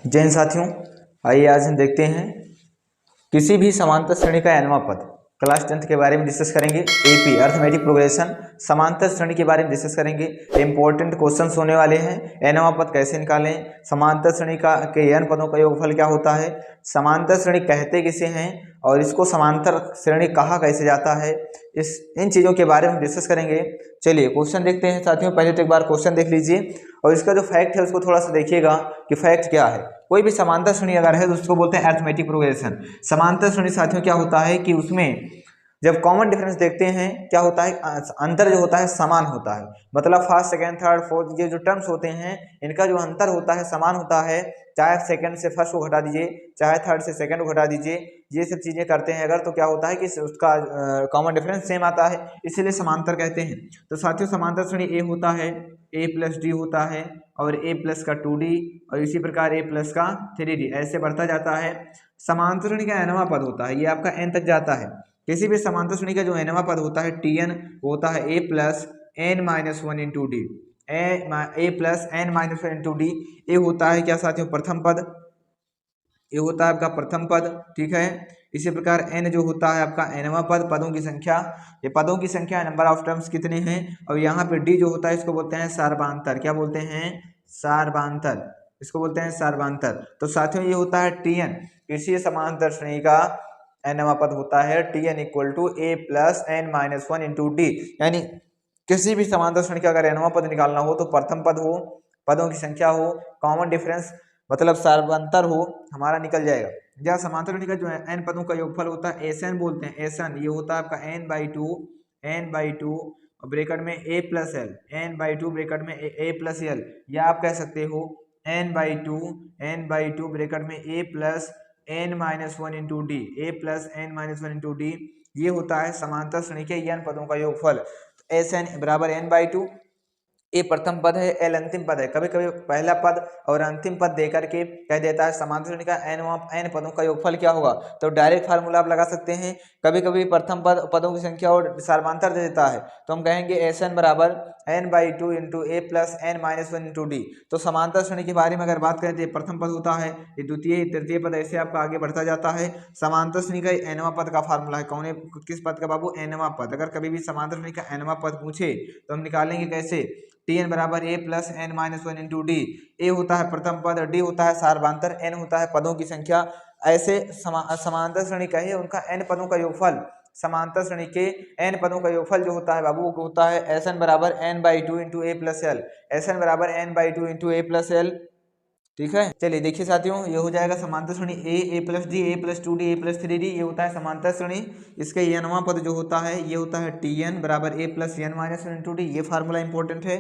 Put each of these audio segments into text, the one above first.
जय हिंद साथियों, आइए आज हम देखते हैं किसी भी समांतर श्रेणी का nवां पद। क्लास 10th के बारे में डिस्कस करेंगे। एपी अर्थमेटिक प्रोग्रेशन समांतर श्रेणी के बारे में डिस्कस करेंगे। इंपॉर्टेंट क्वेश्चंस होने वाले हैं। nवां पद कैसे निकालें, समांतर श्रेणी का के n पदों का योगफल क्या होता है, समांतर श्रेणी कहते किसे हैं और इसको समांतर श्रेणी कहा कैसे जाता है, इन चीज़ों के बारे में डिस्कस करेंगे। चलिए क्वेश्चन देखते हैं साथियों। पहले तो एक बार क्वेश्चन देख लीजिए और इसका जो फैक्ट है उसको थोड़ा सा देखिएगा कि फैक्ट क्या है। कोई भी समांतर श्रेणी अगर है तो उसको बोलते हैं अरिथमेटिक प्रोग्रेशन। समांतर श्रेणी साथियों क्या होता है कि उसमें जब कॉमन डिफरेंस देखते हैं क्या होता है, अंतर जो होता है समान होता है। मतलब फर्स्ट सेकंड थर्ड फोर्थ ये जो टर्म्स होते हैं इनका जो अंतर होता है समान होता है। चाहे सेकंड से फर्स्ट को घटा दीजिए, चाहे थर्ड से सेकंड को घटा दीजिए, ये सब चीजें करते हैं अगर तो क्या होता है कि उसका कॉमन डिफरेंस सेम आता है, इसीलिए समांतर कहते हैं। तो साथियों समांतर श्रेणी ए होता है, ए प्लस डी होता है और ए प्लस का 2d और इसी प्रकार ए प्लस का 3d ऐसे बढ़ता जाता है। समांतर श्रेणी का nवां पद होता है, ये आपका n तक जाता है। किसी भी समांतर श्रेणी का जो nवां पद होता है tn वो होता है a plus n minus one into D. A plus N minus one into D ये होता है क्या साथियों, प्रथम पद। ये होता है आपका प्रथम पद, ठीक है। इसी प्रकार n जो होता है आपका nवां पद, पदों की संख्या, ये पदों की संख्या नंबर ऑफ टर्म्स कितने हैं। और यहाँ पे d जो होता है इसको बोलते हैं सार्वधांतर। क्या बोलते हैं, सार्वधांतर, इसको बोलते हैं सार्वधांतर। तो साथियों ये होता है tn, किसी समांतर श्रेणी का nवां पद होता है tn equal to a plus N minus one into d. यानी किसी भी समांतर श्रेणी का अगर nवां पद निकालना हो तो प्रथम पद हो, पदों की संख्या हो, कॉमन डिफरेंस मतलब सार्वधांतर हो, हमारा निकल जाएगा। या समांतर श्रेणी का जो है n पदों का योगफल होता है एसएन बोलते हैं। एसएन ये होता है आपका n/2 और ब्रैकेट में a plus L, n/2 bracket में a प्लस एल, या आप कह सकते हो n/2 ब्रैकेट में a plus n minus one into D, a plus n minus one into D. ये होता है समांतर श्रेणी के n पदों का योगफल। एस एन बराबर n/2, ए प्रथम पद है, एल अंतिम पद है। कभी कभी पहला पद और अंतिम पद देकर के कह देता है समांतर श्रेणी का n पदों का योगफल क्या होगा, तो डायरेक्ट फार्मूला आप लगा सकते हैं। कभी कभी प्रथम पद पदों की संख्या और सार्वधांतर दे देता है तो हम कहेंगे एस एन बराबर n/2 into A plus N minus one into D. तो समांतर श्रेणी के बारे में अगर बात करें तो ये प्रथम पद होता है, ये द्वितीय तृतीय पद ऐसे आपका आगे बढ़ता जाता है। समांतर श्रेणी का nवां पद का फार्मूला है, कौन किस पद का बाबू, nवां पद। अगर कभी भी समांतर श्रेणी का nवां पद पूछे तो हम निकालेंगे कैसे, tn बराबर a plus N minus one into D. A होता है प्रथम पद, डी होता है सार्वधांतर, एन होता है पदों की संख्या। ऐसे समांतर श्रेणी का है उनका n पदों का योगफल, समांतर श्रेणी के n पदों का योगफल जो होता है बाबू वो होता है एस एन बराबर n/2 into A plus L, S N बराबर n/2 into A plus L, ठीक है। चलिए देखिए साथियों ये हो जाएगा समांतर श्रेणी ए plus D, A plus 2d, A plus 3d, ये होता है समांतर श्रेणी। इसके nवां पद जो होता है ये होता है tn बराबर A plus N minus one into D. ये फार्मूला इंपॉर्टेंट है।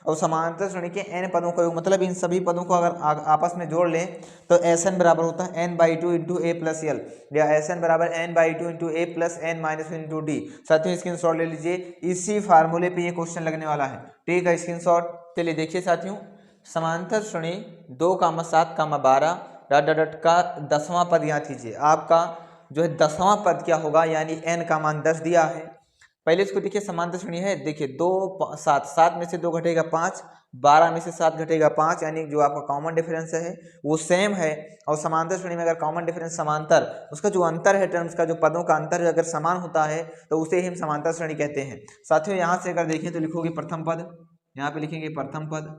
और समांतर श्रेणी के n पदों का योग मतलब इन सभी पदों को अगर आपस में जोड़ लें तो Sn बराबर होता है n/2 into A plus L, या Sn बराबर n/2 into A plus N minus one into D. साथियों स्क्रीनशॉट ले लीजिए, इसी फार्मूले पे ये क्वेश्चन लगने वाला है, ठीक है, स्क्रीनशॉट। चलिए देखिए साथियों, समांतर श्रेणी 2,7,12 डॉट डॉट डॉट का 10वां पद यहाँ कीजिए। आपका जो है 10वां पद क्या होगा, यानी n का मान 10 दिया है। पहले इसको देखिए, समांतर श्रेणी है, देखिए 2 7, 7 में से 2 घटेगा 5, 12 में से 7 घटेगा 5, यानी जो आपका कॉमन डिफरेंस है वो सेम है। और समांतर श्रेणी में अगर कॉमन डिफरेंस समांतर, उसका जो अंतर है टर्म्स का, जो पदों का अंतर है अगर समान होता है तो उसे ही हम समांतर श्रेणी कहते हैं। साथियों यहाँ से अगर देखें तो लिखोगे प्रथम पद, यहाँ पे लिखेंगे प्रथम पद।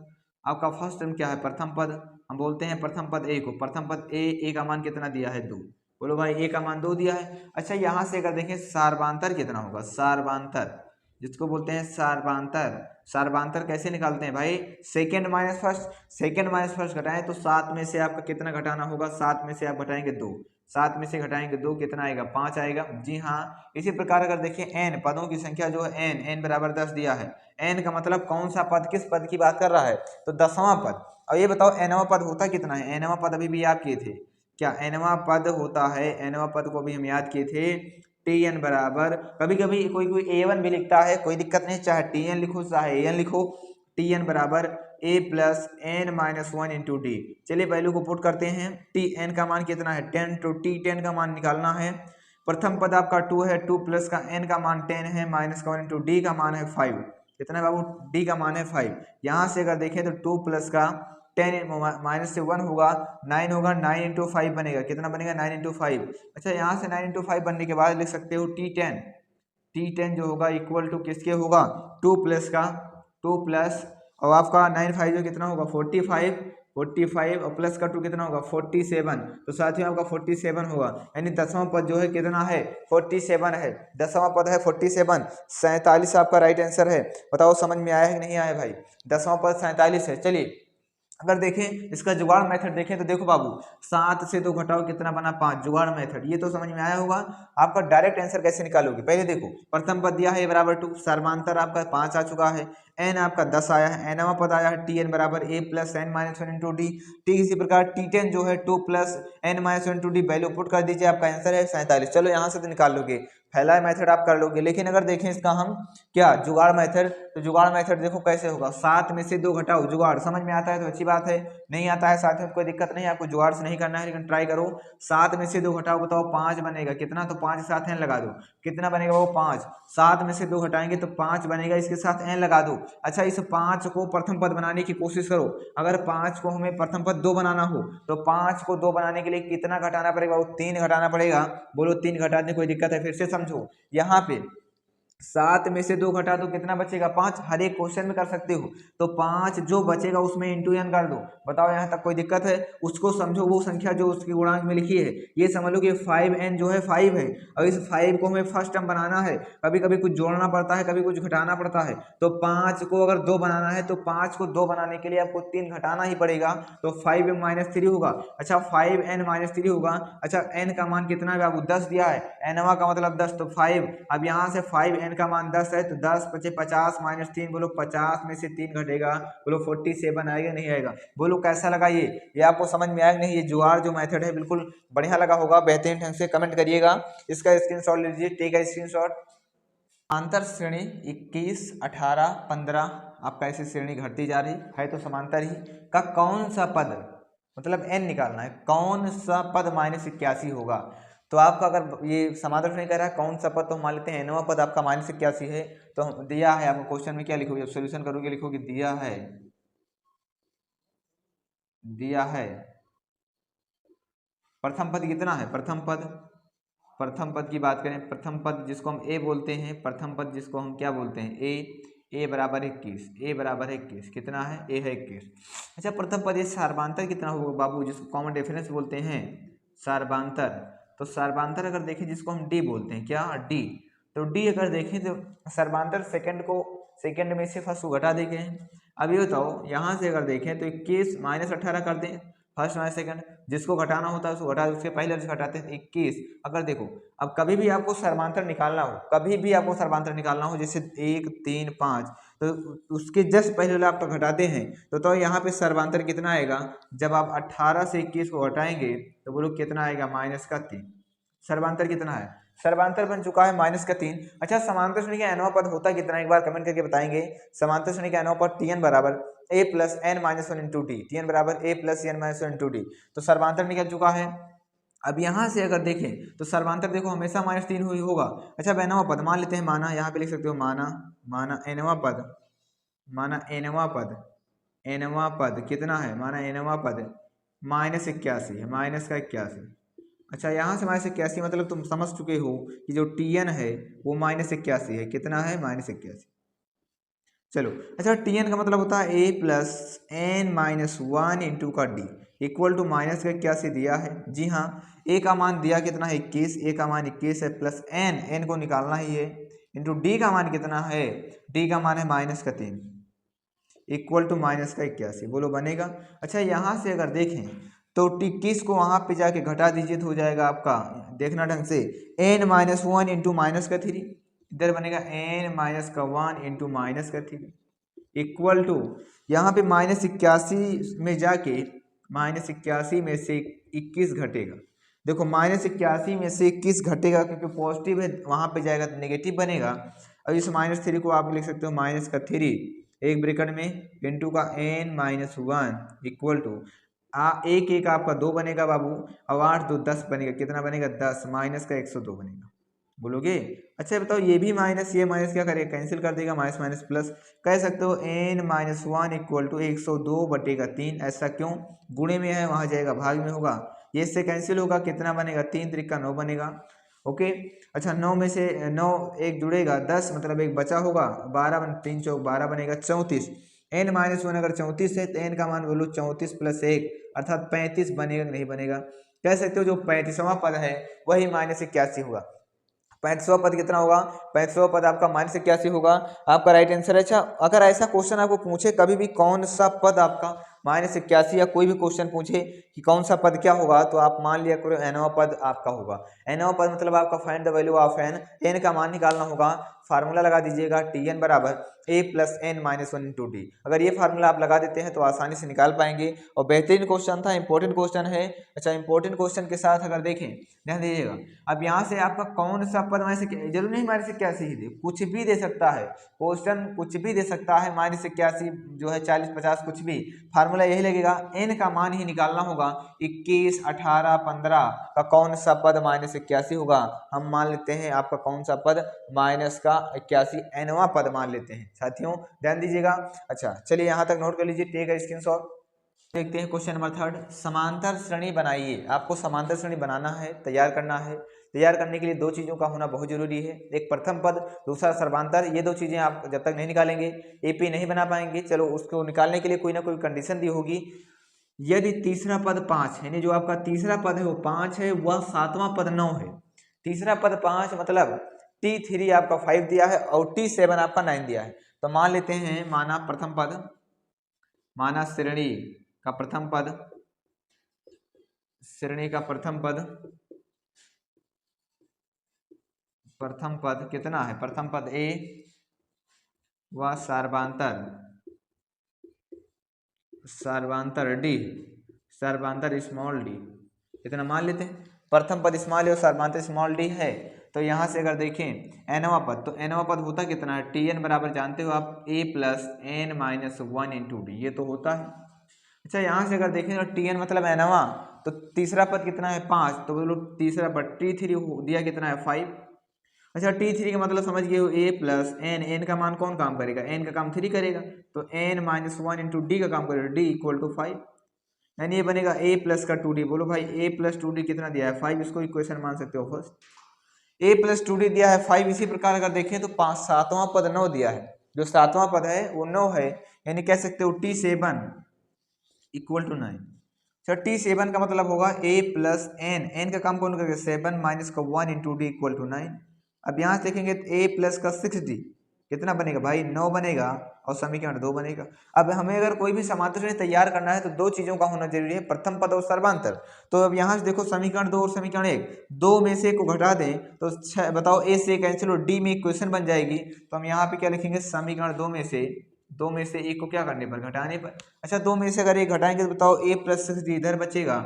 आपका फर्स्ट टर्म क्या है, प्रथम पद, हम बोलते हैं प्रथम पद ए को। प्रथम पद ए का मान कितना दिया है, 2। बोलो भाई ए का मान 2 दिया है। अच्छा यहाँ से अगर देखें सार्वधांतर कितना होगा, सार्वधांतर जिसको बोलते हैं सार्वधांतर। सार्वधांतर कैसे निकालते हैं भाई, second minus first, second minus first घटाएं तो 7 में से आपका कितना घटाना होगा, 7 में से आप घटाएंगे 2, 7 में से घटाएंगे 2 कितना आएगा, 5 आएगा। जी हाँ, इसी प्रकार अगर देखिए n पदों की संख्या जो है n बराबर 10 दिया है। n का मतलब कौन सा पद, किस पद की बात कर रहा है, तो 10वां पद। और ये बताओ nवां पद होता कितना है, nवां पद अभी भी याद किए थे क्या, nवां पद होता है, nवां पद को भी हम याद किए थे tn बराबर, कभी कभी कोई a1 भी लिखता है, कोई दिक्कत नहीं, चाहे tn लिखो चाहे an लिखो, tn बराबर a plus N minus one into d. चलिए वैल्यू को पुट करते हैं, tn का मान कितना है 10, तो t10 का मान निकालना है। प्रथम पद आपका 2 है, 2 प्लस का n का मान 10 है, माइनस का 1 इंटू डी का मान है 5। कितना है बाबू, डी का मान है 5। यहाँ से अगर देखें तो 2 प्लस का 10 माइनस से 1 होगा, 9 होगा, 9 इंटू 5 बनेगा, कितना बनेगा 9 इंटू 5। अच्छा यहाँ से 9 इंटू 5 बनने के बाद लिख सकते हो T10 जो होगा इक्वल टू किसके होगा 2 प्लस का 2 प्लस और आपका 9 5 जो कितना होगा 45 और प्लस का 2 कितना होगा 47। तो साथियों आपका 47 होगा, यानी 10वां पद जो है कितना है 47 है, 10वां पद है 47, 47 आपका राइट आंसर है। बताओ समझ में आया है कि नहीं आया भाई, 10वां पद 47 है। चलिए अगर देखें इसका जुगाड़ मेथड देखें तो देखो बाबू 7 से 2 घटाओ कितना बना 5, जुगाड़ मेथड ये तो समझ में आया होगा। आपका डायरेक्ट आंसर कैसे निकालोगे, पहले देखो प्रथम पद दिया है बराबर 2, सर्वांतर आपका 5 आ चुका है, n आपका 10 आया है, nवां पद आया है tn बराबर a plus n minus 1 into D. ठीक इसी प्रकार t10 जो है 2 plus n minus 1 into D, value put कर दीजिए, आपका आंसर है 47। चलो यहाँ से तो निकाल लोगे, फैला मेथड आप कर लोगे, लेकिन अगर देखें इसका हम क्या जुगाड़ मेथड, तो जुगाड़ मेथड देखो कैसे होगा, 7 में से 2 घटाओ, जुगाड़ समझ में आता है तो अच्छी बात है, नहीं आता है साथ में कोई दिक्कत नहीं, आपको जुगाड़ से नहीं करना है लेकिन ट्राई करो। 7 में से 2 घटाओ, बताओ 5 बनेगा कितना, तो 5 के साथ n लगा दो, कितना बनेगा वो 5। 7 में से 2 घटाएंगे तो 5 बनेगा, इसके साथ n लगा दो। अच्छा इस 5 को प्रथम पद बनाने की कोशिश करो, अगर 5 को हमें प्रथम पद 2 बनाना हो तो 5 को 2 बनाने के लिए कितना घटाना पड़ेगा, वो 3 घटाना पड़ेगा। बोलो 3 घटाने कोई दिक्कत है, फिर से समझो यहाँ पे 7 में से 2 घटा दो कितना बचेगा 5, हर एक क्वेश्चन में कर सकते हो, तो 5 जो बचेगा उसमें इंटू n कर दो। बताओ यहाँ तक कोई दिक्कत है, उसको समझो, वो संख्या जो उसके गुणांक में लिखी है ये समझ लो कि 5n जो है 5 है, और इस 5 को हमें फर्स्ट टर्म बनाना है, कभी कभी कुछ जोड़ना पड़ता है, कभी कुछ घटाना पड़ता है, तो 5 को अगर 2 बनाना है तो 5 को 2 बनाने के लिए आपको 3 घटाना ही पड़ेगा, तो 5m माइनस 3 होगा। अच्छा 5n माइनस 3 होगा, अच्छा n का मान कितना है बाबू 10 दिया है, nवा का मतलब 10, तो 5, अब यहाँ से 5n का मान 10 है तो 10 × 50 माइनस 3, बोलो 50 में से 3 घटेगा, बोलो 47 आएगा नहीं आएगा। बोलो कैसा लगा ये आपको समझ में आया नहीं, ये जुगाड़ जो मेथड है बिल्कुल बढ़िया लगा होगा, बेहतरीन ढंग से कमेंट करिएगा, इसका स्क्रीनशॉट लीजिए, टेक है स्क्रीनशॉट। समांतर श्रेणी 21, 18, 15 आपका ऐसी श्रेणी घटती जा रही है तो समांतर ही का कौन सा पद, मतलब n निकालना है, कौन सा पद -81 होगा। तो आपका अगर ये समांतर श्रेणी कह रहा है कौन सा पद, तो मान लेते हैं nवां पद आपका -81 है, तो दिया है आपको क्वेश्चन में क्या लिखोगे, जब सोल्यूशन करोगे लिखोगे दिया है प्रथम पद कितना है, प्रथम पद की बात करें, प्रथम पद जिसको हम a बोलते हैं, प्रथम पद जिसको हम क्या बोलते हैं a बराबर 21, कितना है a है 21। अच्छा प्रथम पद ये सर्वांतर कितना होगा बाबू, जिसको कॉमन डिफरेंस बोलते हैं सर्वांतर, तो सर्वांतर अगर देखें जिसको हम d बोलते हैं, क्या d, तो d अगर देखें तो सर्वांतर सेकंड में से फर्स्ट को घटा देंगे। अब ये बताओ यहाँ से अगर देखें तो 21 -18 कर दें, फर्स्ट माइनस सेकंड, जिसको घटाना होता है उसको घटा, उसके पहले से घटाते हैं 21। अगर देखो अब कभी भी आपको सर्वांतर निकालना हो, जैसे 1 3 5, तो उसके जस्ट पहले वाला आप तो घटाते हैं, तो यहाँ पे सर्वांतर कितना आएगा, जब आप 18 से 21 को घटाएंगे तो बोलो कितना आएगा -3। सर्वांतर कितना है, सर्वांतर बन चुका है -3। अच्छा समांतर श्रेणी का nवां पद होता कितना, एक बार कमेंट करके बताएंगे। समांतर श्रेणी का nवां पद tn बराबर a plus n minus 1 into D, tn बराबर a plus n minus 1 into D, तो सर्वांतर निकल चुका है। अब यहाँ से अगर देखें तो सर्वांतर देखो हमेशा -3 हुई होगा। अच्छा अब nवां पद मान लेते हैं, माना यहाँ पे लिख सकते हो माना nवां पद कितना है, माना nवां पद -81 है, माइनस का 81। अच्छा यहाँ से -81 मतलब तुम समझ चुके हो कि जो tn है वो -81 है, कितना है -81। चलो अच्छा tn का मतलब होता है a plus n minus 1 into का d इक्वल टू -81 दिया है। जी हाँ a का मान दिया कितना है 21, a का मान 21 है, प्लस n को निकालना ही है, इंटू d का मान कितना है, d का मान है -3 इक्वल टू -81, बोलो बनेगा। अच्छा यहाँ से अगर देखें तो 21 को वहाँ पे जाके घटा दीजिए तो हो जाएगा आपका, देखना ढंग से, n-1 इंटू -3, इधर बनेगा n-1 इंटू -3 इक्वल टू, यहाँ पे -81 में जाके -81 में से 21 घटेगा। देखो -81 में से 21 घटेगा क्योंकि पॉजिटिव है, वहाँ पे जाएगा तो नेगेटिव बनेगा। अब इस -3 को आप लिख सकते हो -3 एक ब्रैकेट में इंटू का n-1 इक्वल टू एक आपका 2 बनेगा बाबू, और 8 2 10 बनेगा, कितना बनेगा 10 माइनस का 102 बनेगा। बोलोगे। अच्छा बताओ ये भी माइनस ये माइनस क्या करेगा, कैंसिल कर देगा, माइनस माइनस प्लस। कह सकते हो n-1 इक्वल टू 102/3। ऐसा क्यों, गुणे में है वहां जाएगा भाग में होगा, ये इससे कैंसिल होगा, कितना बनेगा 3 त्रिका 9 बनेगा। ओके। अच्छा 9 में से 9 एक जुड़ेगा 10 मतलब एक बचा होगा, 12 3 चौक 12 बनेगा 34। n-1 अगर 34 है तो n का मान बोलो 34 प्लस 1 अर्थात 35 बनेगा नहीं बनेगा। कह सकते हो जो 35वां पद है वही -81 होगा। 35वां पद कितना होगा, 35वां पद आपका -81 होगा, आपका राइट आंसर है। अच्छा अगर ऐसा क्वेश्चन आपको पूछे कभी भी कौन सा पद आपका -81 या कोई भी क्वेश्चन पूछे कि कौन सा पद क्या होगा, तो आप मान लिया करो nवां पद आपका होगा। nवां पद मतलब आपका find the value of n का मान निकालना होगा। फार्मूला लगा दीजिएगा Tn बराबर a plus n-1 into D. अगर ये फार्मूला आप लगा देते हैं तो आसानी से निकाल पाएंगे और बेहतरीन क्वेश्चन था, इंपॉर्टेंट क्वेश्चन है। अच्छा इंपॉर्टेंट क्वेश्चन के साथ अगर देखें ध्यान दीजिएगा, अब यहाँ से आपका कौन सा पद जरूर नहीं -81 ही दे, कुछ भी दे सकता है क्वेश्चन, कुछ भी दे सकता है, -81 जो है 40 50 कुछ भी, फार्मूला यही लगेगा, n का मान ही निकालना होगा। 21 18 15 का कौन सा पद -81 होगा, हम मान लेते हैं आपका कौन सा पद -81 nवां पद मान लेते हैं साथियों, ध्यान दीजिएगा। अच्छा चलिए यहाँ तक नोट कर लीजिए, टेक अ स्क्रीनशॉट। देखते हैं क्वेश्चन नंबर 3, समांतर श्रेणी बनाइए। आपको समांतर श्रेणी बनाना है, तैयार करना है। तैयार करने के लिए दो चीजों का होना बहुत जरूरी है, एक प्रथम पद, दूसरा सर्वांतर। ये दो चीजें आप जब तक नहीं निकालेंगे एपी नहीं बना पाएंगे। चलो उसको निकालने के लिए कोई ना कोई कंडीशन दी होगी। यदि तीसरा पद 5 यानी जो आपका तीसरा पद है वो 5 है, वह सातवां पद 9 है। तीसरा पद 5 मतलब T3 आपका 5 दिया है और T7 आपका 9 दिया है। तो मान लेते हैं, माना प्रथम पद, माना श्रेणी का प्रथम पद, श्रेणी का प्रथम पद, प्रथम पद कितना है, प्रथम पद ए व सर्वांतर, सर्वांतर डी, सर्वांतर स्मॉल डी, इतना मान लेते हैं। प्रथम पद स्मॉल है और सर्वांतर स्मॉल डी है। तो यहाँ से अगर देखें एनवा पद, तो एनवा पद होता कितना है, Tn बराबर जानते हो आप a plus n-1 into D, ये तो होता है। अच्छा यहाँ से अगर देखें तो Tn मतलब एनवा, तो तीसरा पद कितना है 5, तो बोलो तीसरा पद T3 दिया कितना है 5। अच्छा T3 का मतलब समझ गए हो a प्लस n, n का मान कौन काम करेगा, n का काम 3 करेगा, तो n-1 इंटू डी का काम करेगा, d इक्वल टू 5, यानी ये बनेगा a प्लस का 2d। बोलो भाई a प्लस 2d कितना दिया है 5, इसको इक्वेशन मान सकते हो फर्स्ट। a प्लस 2d दिया है 5। इसी प्रकार अगर देखें तो सातवां पद 9 दिया है, जो सातवां पद है वो 9 है, यानी कह सकते हो T7 equal to 9। Sir T7 का मतलब होगा a प्लस n, n का काम कौन करेगा 7 माइनस का 1 इंटू डी इक्वल टू 9। अब यहाँ से देखेंगे तो a प्लस का 6d कितना बनेगा भाई 9 बनेगा और समीकरण 2 बनेगा। अब हमें अगर कोई भी समांतर श्रेणी तैयार करना है तो दो चीजों का होना जरूरी है, प्रथम पद और सर्वांतर। तो अब यहाँ से देखो समीकरण 2 और समीकरण 1, दो में से को घटा दें तो बताओ a से कैंसिल और d में इक्वेशन बन जाएगी। तो हम यहाँ पे क्या लिखेंगे, समीकरण 2 में से एक को क्या करने पर, घटाने पर। अच्छा 2 में से अगर एक घटाएंगे तो बताओ a प्लस 6d इधर बचेगा,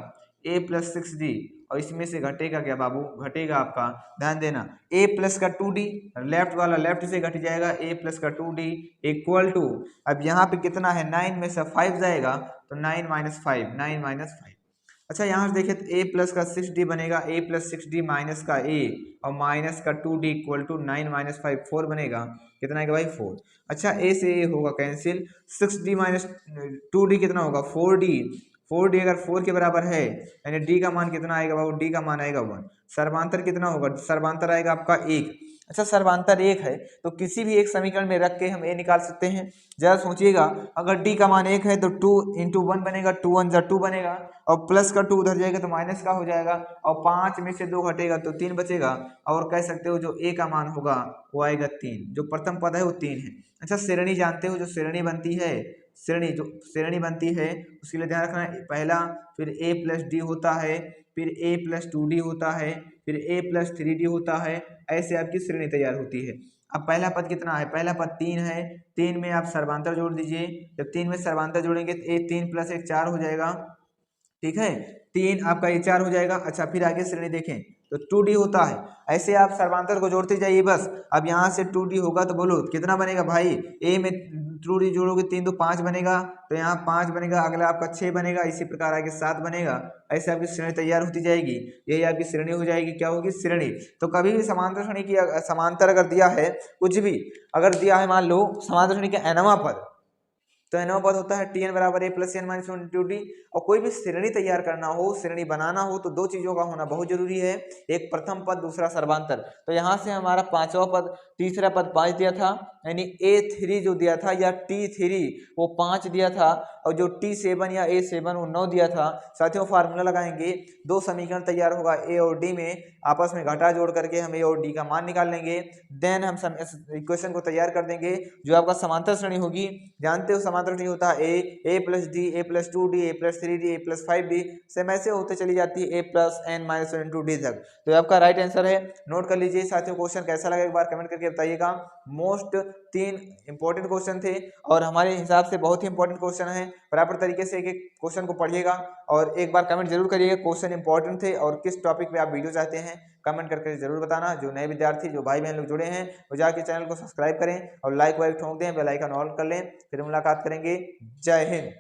a प्लस 6d और इसमें से घटेगा क्या बाबू, घटेगा आपका, ध्यान देना a प्लस का 2d, लेफ्ट वाला लेफ्ट से घट जाएगा, a प्लस का 2d इक्वल टू, अब यहाँ पे कितना है 9 में से 5 जाएगा तो 9 माइनस 5, 9 माइनस 5। अच्छा यहाँ से देखें तो a प्लस का 6d बनेगा, a प्लस 6d माइनस का a और माइनस का 2d इक्वल टू 9 माइनस 5 4 बनेगा, कितना आएगा भाई 4। अच्छा a से a होगा कैंसिल, 6d माइनस 2d कितना होगा 4d, 4d अगर 4 के बराबर है यानी d का मान कितना आएगा बाबू, d का मान आएगा 1। सर्वांतर कितना होगा, सर्वांतर आएगा आपका 1। अच्छा सर्वांतर 1 है तो किसी भी एक समीकरण में रख के हम a निकाल सकते हैं। जरा सोचिएगा, अगर d का मान 1 है तो 2 इंटू 1 बनेगा, 2 1 जा 2 बनेगा और प्लस का 2 उधर जाएगा तो माइनस का हो जाएगा और 5 में से 2 घटेगा तो 3 बचेगा और कह सकते हो जो a का मान होगा वो आएगा 3, जो प्रथम पद है वो 3 है। अच्छा श्रेणी जानते हो, जो श्रेणी बनती है, श्रेणी जो श्रेणी बनती है उसके लिए ध्यान रखना है, पहला फिर a प्लस डी होता है, फिर a प्लस 2d होता है, फिर a प्लस 3d होता है, ऐसे आपकी श्रेणी तैयार होती है। अब पहला पद कितना है, पहला पद 3 है, 3 में आप सर्वांतर जोड़ दीजिए, जब 3 में सर्वांतर जोड़ेंगे तो 3 प्लस 1 4 हो जाएगा, ठीक है, 3 आपका ये 4 हो जाएगा। अच्छा फिर आगे श्रेणी देखें तो 2D होता है, ऐसे आप सर्वांतर को जोड़ते जाइए बस। अब यहाँ से 2D होगा तो बोलो कितना बनेगा भाई, ए में 2D जोड़ोगे 3 तो 5 बनेगा, तो यहाँ 5 बनेगा, अगला आपका 6 बनेगा, इसी प्रकार आगे 7 बनेगा। ऐसे आपकी श्रेणी तैयार होती जाएगी, यही आपकी श्रेणी हो जाएगी। क्या होगी, श्रेणी। तो कभी भी समांतर श्रेणी की समांतर अगर दिया है, कुछ भी अगर दिया है, मान लो समांतर श्रेणी का nवां पद, तो nवां पद होता है Tn बराबर a plus N minus one into d. और कोई भी श्रेणी तैयार करना हो, श्रेणी बनाना हो, तो दो चीजों का होना बहुत जरूरी है, एक प्रथम पद, दूसरा सर्वांतर। तो यहाँ से हमारा पांचवा पद, तीसरा पद 5 दिया था, यानी A3 जो दिया था या T3 वो 5 दिया था, और जो T7 या A7 वो 9 दिया था। साथियों फार्मूला लगाएंगे, दो समीकरण तैयार होगा A और D में, आपस में घटा जोड़ करके हम A और D का मान निकाल लेंगे। देन हम इक्वेशन को तैयार कर देंगे, जो आपका समांतर श्रेणी होगी। जानते हो समांतर श्रेणी होता है A plus D, A plus 2D, A plus 3D, A plus 5D, same ऐसे होते चली जाती है A plus N minus one into D तक। तो आपका राइट आंसर है, नोट कर लीजिए। साथियों क्वेश्चन कैसा लगा एक बार कमेंट करके बताइएगा। मोस्ट 3 इंपॉर्टेंट क्वेश्चन थे, और हमारे हिसाब से बहुत ही इंपॉर्टेंट क्वेश्चन है। बराबर तरीके से एक एक क्वेश्चन को पढ़िएगा, और एक बार कमेंट जरूर करिएगा क्वेश्चन इंपॉर्टेंट थे और किस टॉपिक पे आप वीडियो चाहते हैं, कमेंट करके जरूर बताना। जो नए विद्यार्थी, जो भाई बहन लोग जुड़े हैं, वो जाके चैनल को सब्सक्राइब करें और लाइक वाइक ठोक दें, बेल आइकन ऑन कर लें। फिर मुलाकात करेंगे। जय हिंद।